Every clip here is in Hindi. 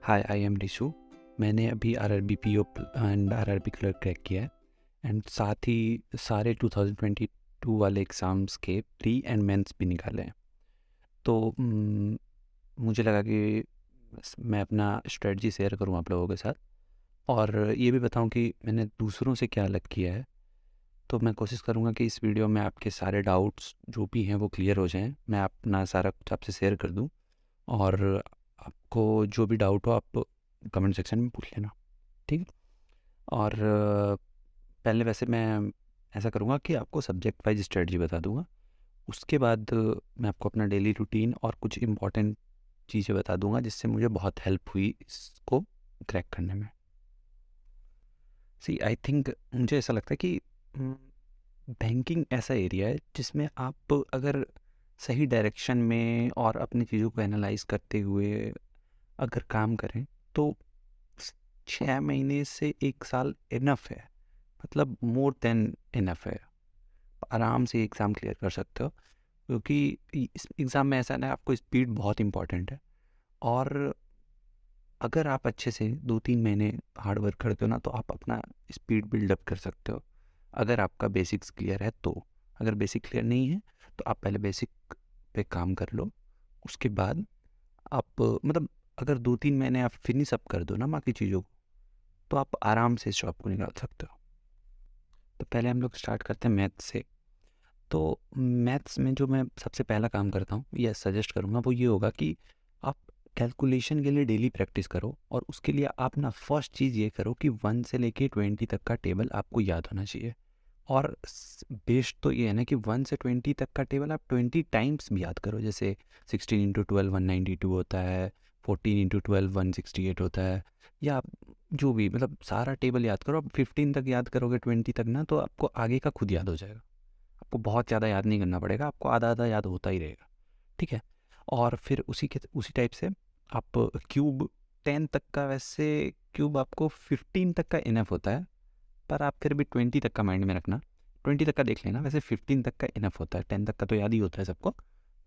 Hi, I am Rishu. मैंने अभी RRB PO and RRB clerk crack किया है एंड साथ ही सारे 2022 वाले एग्ज़ाम्स के प्री एंड मेंस भी निकाले हैं। तो मुझे लगा कि मैं अपना स्ट्रेटजी शेयर करूं आप लोगों के साथ और ये भी बताऊं कि मैंने दूसरों से क्या अलग किया है। तो मैं कोशिश करूंगा कि इस वीडियो में आपके सारे डाउट्स जो भी हैं वो क्लियर हो जाएं। मैं अपना सारा कुछ आपसे शेयर कर दूं और आपको जो भी डाउट हो आप कमेंट सेक्शन में पूछ लेना, ठीक है। और पहले वैसे मैं ऐसा करूँगा कि आपको सब्जेक्ट वाइज स्ट्रेटजी बता दूँगा। उसके बाद मैं आपको अपना डेली रूटीन और कुछ इम्पोर्टेंट चीज़ें बता दूँगा जिससे मुझे बहुत हेल्प हुई इसको क्रैक करने में। सी आई थिंक मुझे ऐसा लगता है कि बैंकिंग ऐसा एरिया है जिसमें आप अगर सही डायरेक्शन में और अपनी चीज़ों को एनालाइज करते हुए अगर काम करें तो 6 महीने से 1 साल इनफ है, मतलब मोर देन इनफ है। आराम से एग्ज़ाम क्लियर कर सकते हो क्योंकि इस एग्ज़ाम में ऐसा है ना, आपको स्पीड बहुत इंपॉर्टेंट है। और अगर आप अच्छे से 2-3 महीने हार्ड वर्क करते हो ना तो आप अपना स्पीड बिल्डअप कर सकते हो, अगर आपका बेसिक्स क्लियर है तो। अगर बेसिक क्लियर नहीं है तो आप पहले बेसिक पे काम कर लो। उसके बाद आप मतलब अगर 2-3 महीने आप फिनिश अप कर दो ना बाकी चीज़ों को तो आप आराम से इस जॉब को निकाल सकते हो। तो पहले हम लोग स्टार्ट करते हैं मैथ्स से। तो मैथ्स में जो मैं सबसे पहला काम करता हूँ या सजेस्ट करूँगा वो ये होगा कि आप कैलकुलेशन के लिए डेली प्रैक्टिस करो और उसके लिए आप ना फर्स्ट चीज़ ये करो कि 1 से लेके 20 तक का टेबल आपको याद होना चाहिए। और बेस्ट तो ये है ना कि 1 से 20 तक का टेबल आप 20 टाइम्स भी याद करो। जैसे 16 × 12 192 होता है, 14 × 12 168 होता है, या आप जो भी मतलब सारा टेबल याद करो। आप 15 तक याद करोगे, 20 तक ना, तो आपको आगे का खुद याद हो जाएगा। आपको बहुत ज़्यादा याद नहीं करना पड़ेगा, आपको आधा आधा याद होता ही रहेगा, ठीक है। और फिर उसी टाइप से आप क्यूब 10 तक का, वैसे क्यूब आपको 15 तक का इनफ होता है, पर आप फिर भी 20 तक का माइंड में रखना। 20 तक का देख लेना, वैसे 15 तक का इनफ होता है। 10 तक का तो याद ही होता है सबको,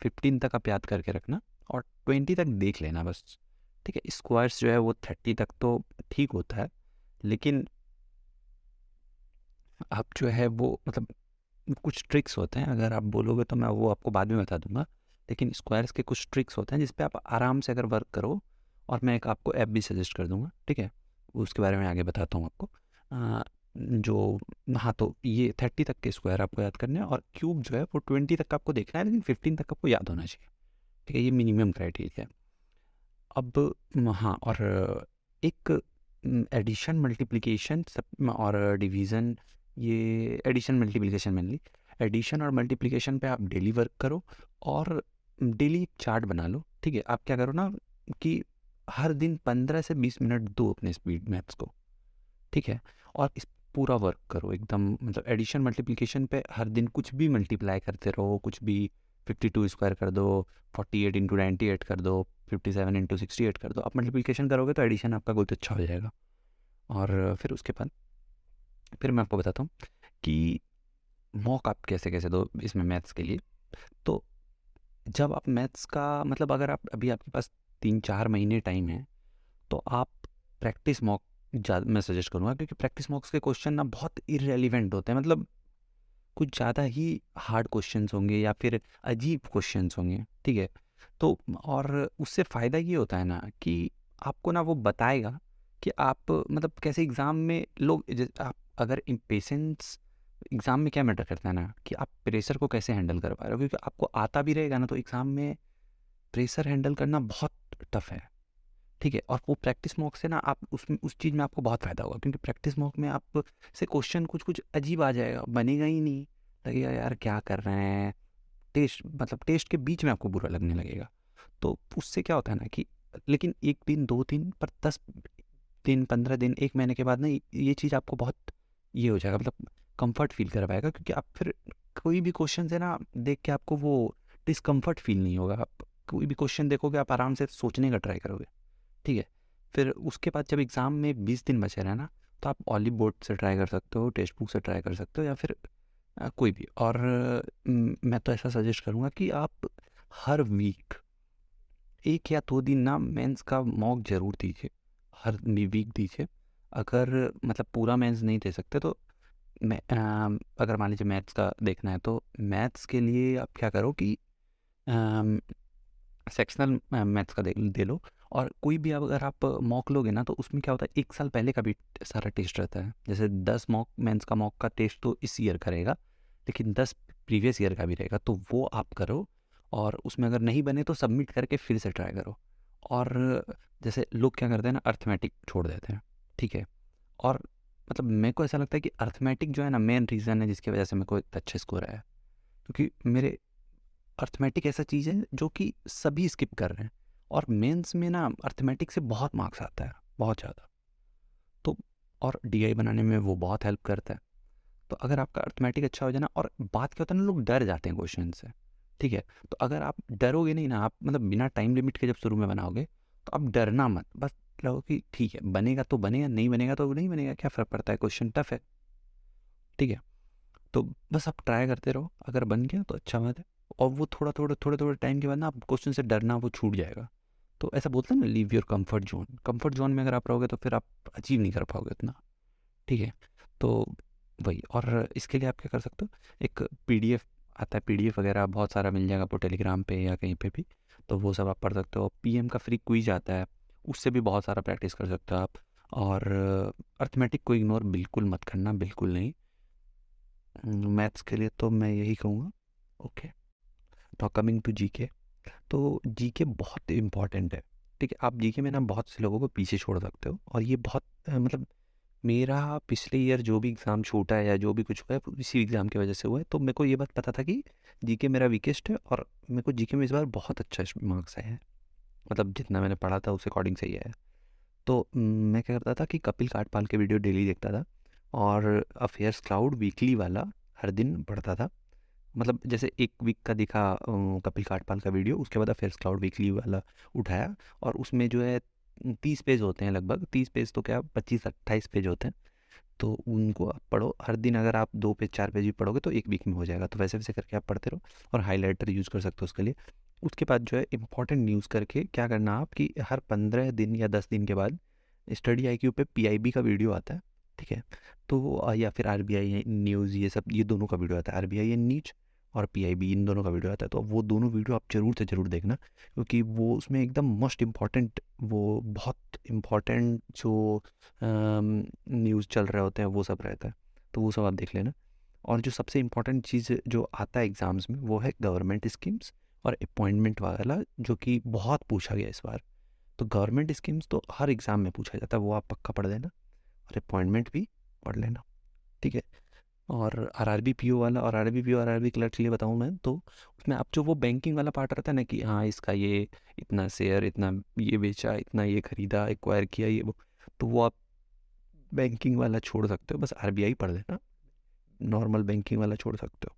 15 तक आप याद करके रखना और 20 तक देख लेना बस, ठीक है। स्क्वायर्स जो है वो 30 तक तो ठीक होता है, लेकिन आप जो है वो मतलब कुछ ट्रिक्स होते हैं, अगर आप बोलोगे तो मैं वो आपको बाद में बता दूंगा। लेकिन स्क्वायर्स के कुछ ट्रिक्स होते हैं जिस पे आप आराम से अगर वर्क करो, और मैं एक आपको ऐप भी सजेस्ट कर दूंगा, ठीक है। उसके बारे में आगे बताता हूँ आपको। अ, जो हाँ, तो ये 30 तक के स्क्वायर आपको याद करने हैं और क्यूब जो है वो 20 तक का आपको देखना है, लेकिन 15 तक आपको याद होना चाहिए, ठीक है। ये मिनिमम क्राइटेरिया है। अब हाँ, और एक एडिशन मल्टीप्लिकेशन सब और डिवीज़न, ये एडिशन मल्टीप्लिकेशन मेनली। एडिशन और मल्टीप्लिकेशन पे आप डेली वर्क करो और डेली एक चार्ट बना लो, ठीक है। आप क्या करो ना कि हर दिन 15 से 20 मिनट दो अपने स्पीड मैथ्स को, ठीक है। और इस पूरा वर्क करो एकदम, मतलब एडिशन मल्टीप्लिकेशन पे हर दिन कुछ भी मल्टीप्लाई करते रहो, कुछ भी। 52 स्क्वायर कर दो, 48 × 98 कर दो, 57 × 68 कर दो। आप मल्टीप्लिकेशन करोगे तो एडिशन आपका बहुत अच्छा हो जाएगा। और फिर उसके बाद फिर मैं आपको बताता हूँ कि मॉक आप कैसे कैसे दो इसमें मैथ्स के लिए। तो जब आप मैथ्स का मतलब अगर आप अभी आपके पास 3-4 महीने टाइम है तो आप प्रैक्टिस मॉक ज़्यादा मैं सजेस्ट करूँगा, क्योंकि प्रैक्टिस मॉक्स के क्वेश्चन ना बहुत इररेलीवेंट होते हैं, मतलब कुछ ज़्यादा ही हार्ड क्वेश्चंस होंगे या फिर अजीब क्वेश्चंस होंगे, ठीक है। तो और उससे फ़ायदा ये होता है ना कि आपको ना वो बताएगा कि आप मतलब कैसे एग्ज़ाम में लोग आप अगर पेशेंस एग्ज़ाम में क्या मैटर करता है ना कि आप प्रेशर को कैसे हैंडल कर पा रहे हो, क्योंकि आपको आता भी रहेगा ना तो एग्ज़ाम में प्रेशर हैंडल करना बहुत टफ है, ठीक है। और वो प्रैक्टिस मॉक से ना आप उसमें उस चीज़ में आपको बहुत फ़ायदा होगा, क्योंकि प्रैक्टिस मॉक में आप से क्वेश्चन कुछ कुछ अजीब आ जाएगा, बनेगा ही नहीं, लगेगा यार क्या कर रहे हैं। टेस्ट मतलब टेस्ट के बीच में आपको बुरा लगने लगेगा। तो उससे क्या होता है ना कि लेकिन 1 दिन 2 दिन पर 10 दिन 15 दिन 1 महीने के बाद ना ये चीज़ आपको बहुत ये हो जाएगा, मतलब कंफर्ट फील कर पाएगा, क्योंकि आप फिर कोई भी क्वेश्चन है ना देख के आपको वो डिस्कम्फर्ट फील नहीं होगा। आप कोई भी क्वेश्चन देखोगे आप आराम से सोचने का ट्राई करोगे, ठीक है। फिर उसके बाद जब एग्ज़ाम में 20 दिन बचे रहे ना तो आप ऑली बोर्ड से ट्राई कर सकते हो, टेक्स्ट बुक से ट्राई कर सकते हो, या फिर कोई भी। और मैं तो ऐसा सजेस्ट करूँगा कि आप हर वीक 1 या 2 दिन ना मेंस का मॉक ज़रूर दीजिए, हर वीक दीजिए। अगर मतलब पूरा मेंस नहीं दे सकते तो अगर मान लीजिए मैथ्स का देखना है तो मैथ्स के लिए आप क्या करो कि अम, सेक्शनल मैथ्स का दे लो। और कोई भी अगर आप मॉक लोगे ना तो उसमें क्या होता है, 1 साल पहले का भी सारा टेस्ट रहता है। जैसे 10 मॉक मेंस का मॉक का टेस्ट तो इस ईयर का रहेगा, लेकिन 10 प्रीवियस ईयर का भी रहेगा, तो वो आप करो। और उसमें अगर नहीं बने तो सबमिट करके फिर से ट्राई करो। और जैसे लोग क्या करते हैं ना, अर्थमेटिक छोड़ देते हैं, ठीक है। और मतलब मेरे को ऐसा लगता है कि अर्थमेटिक जो है ना मेन रीज़न है जिसकी वजह से मेरे को इतना अच्छा स्कोर आया है। क्योंकि मेरे अर्थमेटिक ऐसा चीज़ है जो कि सभी स्किप कर रहे हैं, और मेंस में ना अर्थमेटिक से बहुत मार्क्स आता है, बहुत ज़्यादा। तो और डीआई बनाने में वो बहुत हेल्प करता है। तो अगर आपका अर्थमेटिक अच्छा हो जाए ना, और बात क्या होता है ना, लोग डर जाते हैं क्वेश्चन से, ठीक है। तो अगर आप डरोगे नहीं ना, आप मतलब बिना टाइम लिमिट के जब शुरू में बनाओगे तो आप डरना मत, बस रहो कि ठीक है, बनेगा तो बनेगा, नहीं बनेगा तो नहीं बनेगा, क्या फ़र्क पड़ता है, क्वेश्चन टफ है, ठीक है। तो बस आप ट्राई करते रहो, अगर बन गया तो अच्छा बात है। और वो थोड़ा थोड़ा टाइम के बाद ना आप क्वेश्चन से डरना वो छूट जाएगा। तो ऐसा बोलते हैं ना, leave your comfort zone. Comfort zone में अगर आप रहोगे तो फिर आप अचीव नहीं कर पाओगे उतना, ठीक है। तो वही, और इसके लिए आप क्या कर सकते हो, एक पीडीएफ आता है, पीडीएफ वगैरह बहुत सारा मिल जाएगा आपको टेलीग्राम पे या कहीं पे भी। तो वो सब आप पढ़ सकते हो। पीएम का फ्री क्विज आता है, उससे भी बहुत सारा प्रैक्टिस कर सकते हो आप। और अर्थमेटिक को इग्नोर बिल्कुल मत करना, बिल्कुल नहीं। मैथ्स के लिए तो मैं यही कहूँगा। Okay, now coming to GK. तो जीके बहुत इम्पॉर्टेंट है, ठीक है। आप जीके में ना बहुत से लोगों को पीछे छोड़ सकते हो, और ये बहुत मतलब मेरा पिछले ईयर जो भी एग्ज़ाम छूटा है या जो भी कुछ हुआ है, इसी एग्ज़ाम की वजह से हुआ है। तो मेरे को ये बात पता था कि जीके मेरा वीकेस्ट है, और मेरे को जीके में इस बार बहुत अच्छा मार्क्स आए हैं, मतलब जितना मैंने पढ़ा था उस अकॉर्डिंग सही आया है। तो मैं क्या करता था कि कपिल काठपाल के वीडियो डेली देखता था, और अफेयर्स क्लाउड वीकली वाला हर दिन पढ़ता था। मतलब जैसे एक वीक का देखा कपिल काठपाल का वीडियो, उसके बाद अफेयर्स क्लाउड वीकली वाला उठाया, और उसमें जो है 30 पेज होते हैं, लगभग 30 पेज तो क्या 25-28 पेज होते हैं। तो उनको आप पढ़ो हर दिन। अगर आप 2 पेज 4 पेज भी पढ़ोगे तो एक वीक में हो जाएगा। तो वैसे वैसे करके आप पढ़ते रहो, और हाईलाइटर यूज़ कर सकते हो उसके लिए। उसके बाद जो है इंपॉर्टेंट न्यूज़ करके क्या करना आप कि हर 15 दिन या 10 दिन के बाद स्टडी आईक्यू पे पीआईबी का वीडियो आता है, ठीक है। तो या फिर आरबीआई न्यूज़, ये सब, ये दोनों का वीडियो आता है, आरबीआई न्यूज और पीआईबी, इन दोनों का वीडियो आता है। तो वो दोनों वीडियो आप ज़रूर से ज़रूर देखना, क्योंकि वो उसमें एकदम मोस्ट इम्पॉर्टेंट, वो बहुत इम्पॉर्टेंट जो न्यूज़ चल रहे होते हैं वो सब रहता है। तो वो सब आप देख लेना। और जो सबसे इम्पोर्टेंट चीज़ जो आता है एग्ज़ाम्स में, वो है गवर्नमेंट स्कीम्स और अपॉइंटमेंट वाला, जो कि बहुत पूछा गया इस बार। तो गवर्नमेंट स्कीम्स तो हर एग्ज़ाम में पूछा जाता है, वो आप पक्का पढ़ लेना। और अपॉइंटमेंट भी पढ़ लेना, ठीक है। और आरआरबी पीओ वाला, और आरआरबी पीओ आरआरबी क्लर्क के लिए बताऊँ मैं तो, उसमें आप जो वो बैंकिंग वाला पार्ट रहता है ना कि हाँ इसका ये इतना शेयर, इतना ये बेचा, इतना ये खरीदा, एक्वायर किया, ये वो, तो वो आप बैंकिंग वाला छोड़ सकते हो, बस आरबीआई पढ़ लेना। नॉर्मल बैंकिंग वाला छोड़ सकते हो।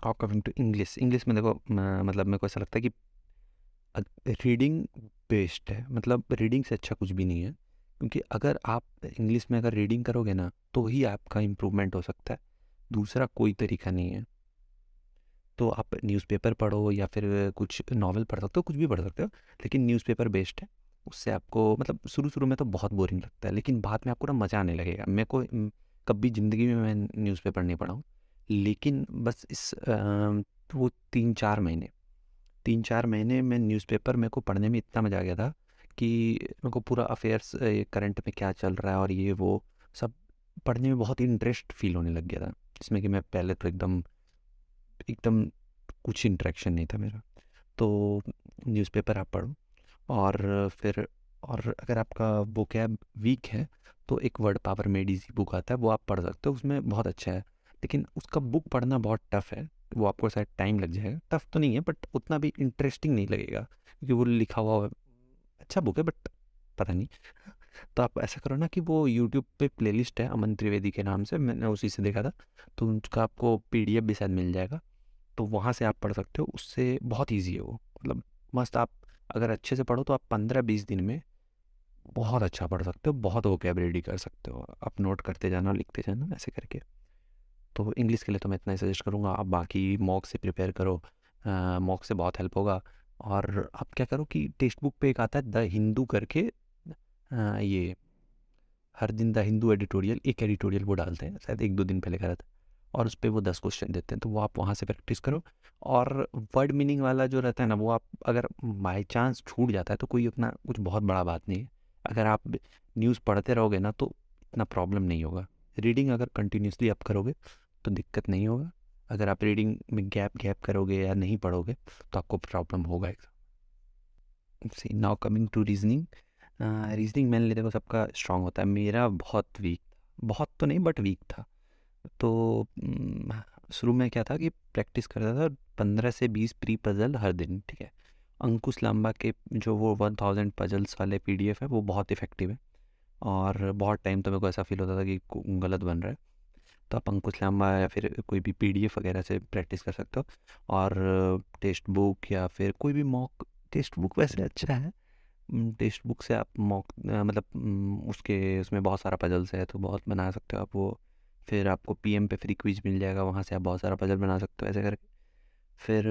और कमिंग टू इंग्लिश, इंग्लिश में देखो मतलब मेरे को ऐसा लगता है कि रीडिंग बेस्ड है, मतलब रीडिंग से अच्छा कुछ भी नहीं है। क्योंकि अगर आप इंग्लिश में अगर रीडिंग करोगे ना तो ही आपका इम्प्रूवमेंट हो सकता है, दूसरा कोई तरीका नहीं है। तो आप न्यूज़पेपर पढ़ो या फिर कुछ नॉवल पढ़ सकते हो, कुछ भी पढ़ सकते हो, लेकिन न्यूज़पेपर बेस्ड है। उससे आपको मतलब शुरू शुरू में तो बहुत बोरिंग लगता है, लेकिन बाद में आपको ना मज़ा आने लगेगा। मेरे को कभी ज़िंदगी में मैं न्यूज़पेपर नहीं पढ़ा हूँ, लेकिन बस वो 3-4 महीने, 3-4 महीने में न्यूज़पेपर मेरे को पढ़ने में इतना मज़ा आ गया था कि मेरे को पूरा अफेयर्स, करंट में क्या चल रहा है और ये वो सब पढ़ने में बहुत इंटरेस्ट फील होने लग गया था, जिसमें कि मैं पहले तो एकदम एकदम कुछ इंटरेक्शन नहीं था मेरा। तो न्यूज़पेपर आप पढ़ो। और फिर, और अगर आपका वोकैब वीक है तो एक word power made easy book आता है, वो आप पढ़ सकते हो, उसमें बहुत अच्छा है। लेकिन उसका बुक पढ़ना बहुत टफ है, वो आपको शायद टाइम लग जाएगा। टफ तो नहीं है बट उतना भी इंटरेस्टिंग नहीं लगेगा, क्योंकि वो लिखा हुआ अच्छा बुक है बट पता नहीं। तो आप ऐसा करो ना कि वो यूट्यूब पे प्लेलिस्ट है अमन त्रिवेदी के नाम से, मैंने उसी से देखा था। तो उनका आपको पीडीएफ भी शायद मिल जाएगा, तो वहाँ से आप पढ़ सकते हो। उससे बहुत ईजी है वो, मतलब मस्त। आप अगर अच्छे से पढ़ो तो आप 15-20 दिन में बहुत अच्छा पढ़ सकते हो, बहुत वोकैबलरी कर सकते हो। आप नोट करते जाना, लिखते जाना, ऐसे करके। तो इंग्लिश के लिए तो मैं इतना ही सजेस्ट करूँगा। आप बाकी मॉक से प्रिपेयर करो, मॉक से बहुत हेल्प होगा। और आप क्या करो कि टेक्स्ट बुक पे एक आता है द हिंदू करके, ये हर दिन द हिंदू एडिटोरियल, एक एडिटोरियल वो डालते हैं, शायद 1-2 दिन पहले करा था, और उस पे वो 10 क्वेश्चन देते हैं, तो वो आप वहाँ से प्रैक्टिस करो। और वर्ड मीनिंग वाला जो रहता है ना, वो आप अगर बाई चांस छूट जाता है तो कोई उतना कुछ बहुत बड़ा बात नहीं है। अगर आप न्यूज़ पढ़ते रहोगे ना तो इतना प्रॉब्लम नहीं होगा। रीडिंग अगर कंटिन्यूसली आप करोगे तो दिक्कत नहीं होगा। अगर आप रीडिंग में गैप गैप करोगे या नहीं पढ़ोगे तो आपको प्रॉब्लम होगा। See now coming to reasoning. Reasoning mainly देखो सबका स्ट्रांग होता है, मेरा बहुत वीक, बहुत तो नहीं बट वीक था। तो शुरू में क्या था कि प्रैक्टिस करता था 15 से 20 प्री पजल हर दिन, ठीक है। अंकुश लांबा के जो वो 1000 पजल्स वाले पीडीएफ है वो बहुत इफ़ेक्टिव है, और बहुत टाइम तो मेरे को ऐसा फील होता था कि गलत बन रहा है। तो आप अंकुश लांबा या फिर कोई भी पीडीएफ वगैरह से प्रैक्टिस कर सकते हो। और टेक्स्ट बुक या फिर कोई भी मॉक टेक्स्ट बुक वैसे अच्छा है। टेक्स्ट बुक से आप मॉक मतलब उसके उसमें बहुत सारा पजल्स है तो बहुत बना सकते हो आप वो। फिर आपको पीएम पे फ्री क्विज मिल जाएगा, वहाँ से आप बहुत सारा पजल बना सकते हो ऐसे करके। फिर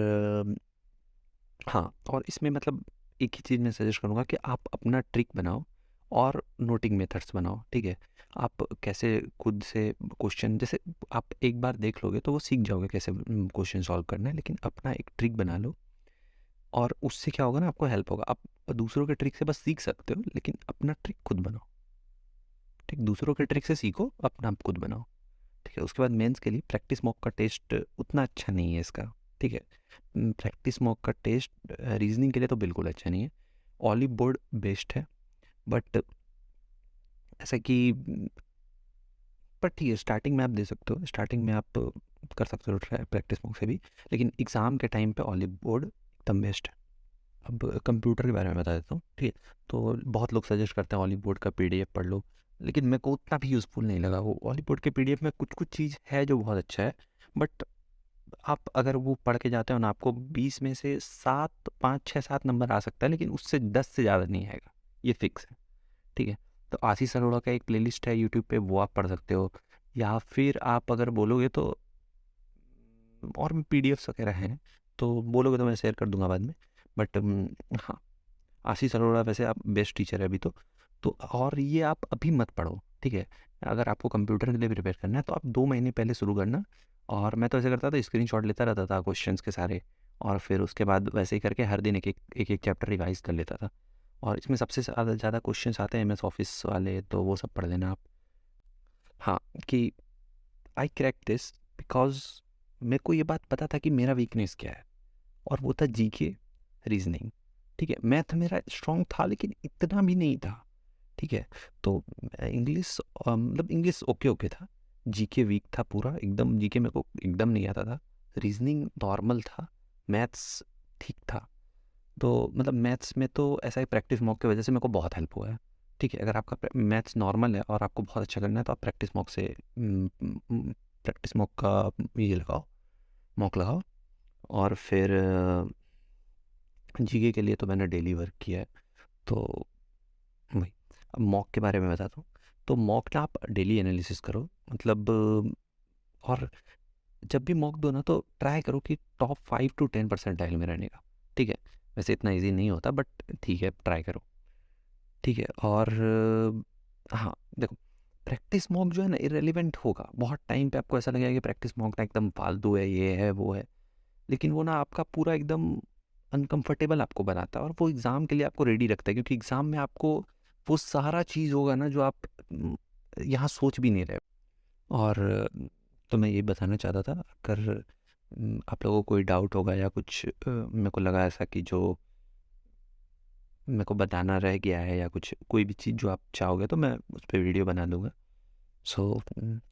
हाँ, और इसमें मतलब एक ही चीज़ मैं सजेस्ट करूँगा कि आप अपना ट्रिक बनाओ और नोटिंग मेथड्स बनाओ, ठीक है। आप कैसे खुद से क्वेश्चन, जैसे आप एक बार देख लोगे तो वो सीख जाओगे कैसे क्वेश्चन सॉल्व करना है, लेकिन अपना एक ट्रिक बना लो। और उससे क्या होगा ना, आपको हेल्प होगा। आप दूसरों के ट्रिक से बस सीख सकते हो, लेकिन अपना ट्रिक खुद बनाओ, ठीक। दूसरों के ट्रिक से सीखो, अपना आप खुद बनाओ, ठीक है। उसके बाद मेंस के लिए प्रैक्टिस मॉक का टेस्ट उतना अच्छा नहीं है इसका, ठीक है। प्रैक्टिस मॉक का टेस्ट रीजनिंग के लिए तो बिल्कुल अच्छा नहीं है। ऑलिव बोर्ड बेस्ट है, बट ऐसा कि पर ठीक है, स्टार्टिंग में आप दे सकते हो, स्टार्टिंग में आप कर सकते हो ट्राई प्रैक्टिस मॉक से भी, लेकिन एग्ज़ाम के टाइम पे ऑलिव बोर्ड एकदम बेस्ट है। अब कंप्यूटर के बारे में बता देता हूँ, ठीक है। तो बहुत लोग सजेस्ट करते हैं ऑलिव बोर्ड का पीडीएफ पढ़ लो, लेकिन मेरे को उतना भी यूज़फुल नहीं लगा वो। ऑलिव बोर्ड के पीडीएफ में कुछ कुछ चीज़ है जो बहुत अच्छा है, बट आप अगर वो पढ़ के जाते हो ना, आपको 20 में से 7, 5, 6, 7 नंबर आ सकता है, लेकिन उससे 10 से ज़्यादा नहीं आएगा, ये फिक्स है, ठीक है। तो आशीष अरोड़ा का एक प्लेलिस्ट है यूट्यूब पे, वो आप पढ़ सकते हो। या फिर आप अगर बोलोगे तो और भी पीडीएफ्स वगैरह हैं, तो बोलोगे तो मैं शेयर कर दूंगा बाद में। बट हाँ, आशीष अरोड़ा वैसे आप बेस्ट टीचर है अभी तो और ये आप अभी मत पढ़ो, ठीक है। अगर आपको कंप्यूटर के लिए प्रिपेयर करना है तो आप 2 महीने पहले शुरू करना। और मैं तो ऐसे करता था, स्क्रीनशॉट लेता रहता था क्वेश्चंस के सारे, और फिर उसके बाद वैसे ही करके हर दिन एक एक चैप्टर रिवाइज कर लेता था। और इसमें सबसे ज़्यादा ज़्यादा क्वेश्चंस आते हैं एमएस ऑफिस वाले, तो वो सब पढ़ लेना आप। हाँ, कि आई क्रैक दिस बिकॉज मेरे को ये बात पता था कि मेरा वीकनेस क्या है, और वो था जीके, रीजनिंग, ठीक है। मैथ मेरा स्ट्रांग था लेकिन इतना भी नहीं था, ठीक है। तो इंग्लिश मतलब इंग्लिश ओके ओके था, जीके वीक था पूरा एकदम, जीके मेरे को एकदम नहीं आता था। रीजनिंग नॉर्मल था, मैथ्स ठीक था। तो मतलब मैथ्स में तो ऐसा ही प्रैक्टिस मॉक की वजह से मेरे को बहुत हेल्प हुआ है, ठीक है। अगर आपका मैथ्स नॉर्मल है और आपको बहुत अच्छा करना है तो आप प्रैक्टिस मॉक से प्रैक्टिस मॉक का ये लगाओ, मॉक लगाओ। और फिर जीके के लिए तो मैंने डेली वर्क किया है, तो वही। अब मॉक के बारे में बताता हूँ। तो मॉक ना आप डेली एनालिसिस करो, मतलब और जब भी मॉक दो ना तो ट्राई करो कि टॉप 5 to 10 परसेंटाइल में रहने का, ठीक है। वैसे इतना इजी नहीं होता बट ठीक है, ट्राई करो, ठीक है। और हाँ देखो, प्रैक्टिस मॉक जो है ना इरेलीवेंट होगा बहुत टाइम पे, आपको ऐसा लगेगा कि प्रैक्टिस मॉक ना एकदम फालतू है, ये है वो है, लेकिन वो ना आपका पूरा एकदम अनकंफर्टेबल आपको बनाता है, और वो एग्ज़ाम के लिए आपको रेडी रखता है, क्योंकि एग्ज़ाम में आपको वो सारा चीज़ होगा ना जो आप यहाँ सोच भी नहीं रहे। और तो मैं ये बताना चाहता था, अगर आप लोगों को कोई डाउट होगा या कुछ मेरे को लगा ऐसा कि जो मेरे को बताना रह गया है, या कुछ कोई भी चीज़ जो आप चाहोगे तो मैं उस पर वीडियो बना दूंगा। So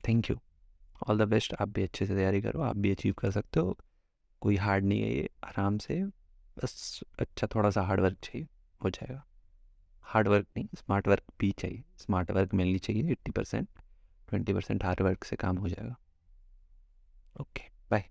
thank you, all the best. आप भी अच्छे से तैयारी करो, आप भी अचीव कर सकते हो। कोई हार्ड नहीं है ये, आराम से, बस अच्छा थोड़ा सा हार्ड वर्क चाहिए, हो जाएगा। हार्ड वर्क नहीं, स्मार्ट वर्क भी चाहिए, स्मार्ट वर्क मेनली चाहिए 80%, 20% हार्ड वर्क से काम हो जाएगा। Okay, bye.